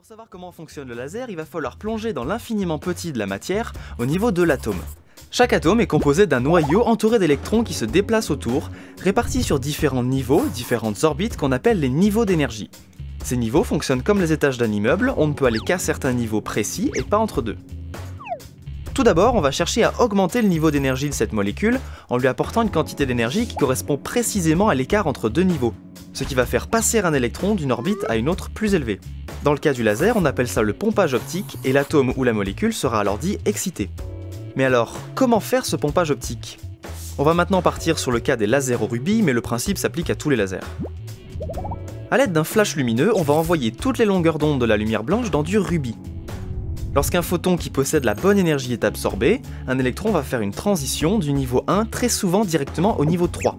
Pour savoir comment fonctionne le laser, il va falloir plonger dans l'infiniment petit de la matière au niveau de l'atome. Chaque atome est composé d'un noyau entouré d'électrons qui se déplacent autour, répartis sur différents niveaux, différentes orbites qu'on appelle les niveaux d'énergie. Ces niveaux fonctionnent comme les étages d'un immeuble, on ne peut aller qu'à certains niveaux précis et pas entre deux. Tout d'abord, on va chercher à augmenter le niveau d'énergie de cette molécule en lui apportant une quantité d'énergie qui correspond précisément à l'écart entre deux niveaux, ce qui va faire passer un électron d'une orbite à une autre plus élevée. Dans le cas du laser, on appelle ça le pompage optique et l'atome ou la molécule sera alors dit excité. Mais alors, comment faire ce pompage optique? On va maintenant partir sur le cas des lasers au rubis, mais le principe s'applique à tous les lasers. A l'aide d'un flash lumineux, on va envoyer toutes les longueurs d'onde de la lumière blanche dans du rubis. Lorsqu'un photon qui possède la bonne énergie est absorbé, un électron va faire une transition du niveau 1 très souvent directement au niveau 3.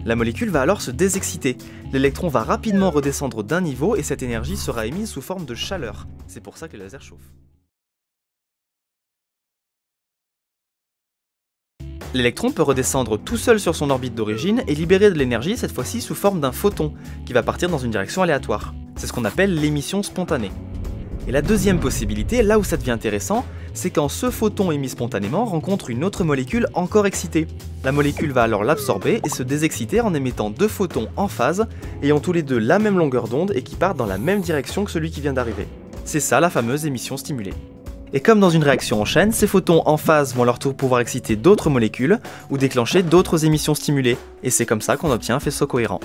La molécule va alors se désexciter, l'électron va rapidement redescendre d'un niveau et cette énergie sera émise sous forme de chaleur. C'est pour ça que les lasers chauffent. L'électron peut redescendre tout seul sur son orbite d'origine et libérer de l'énergie cette fois-ci sous forme d'un photon, qui va partir dans une direction aléatoire. C'est ce qu'on appelle l'émission spontanée. Et la deuxième possibilité, là où ça devient intéressant, c'est quand ce photon émis spontanément rencontre une autre molécule encore excitée. La molécule va alors l'absorber et se désexciter en émettant deux photons en phase, ayant tous les deux la même longueur d'onde et qui partent dans la même direction que celui qui vient d'arriver. C'est ça la fameuse émission stimulée. Et comme dans une réaction en chaîne, ces photons en phase vont à leur tour pouvoir exciter d'autres molécules ou déclencher d'autres émissions stimulées. Et c'est comme ça qu'on obtient un faisceau cohérent.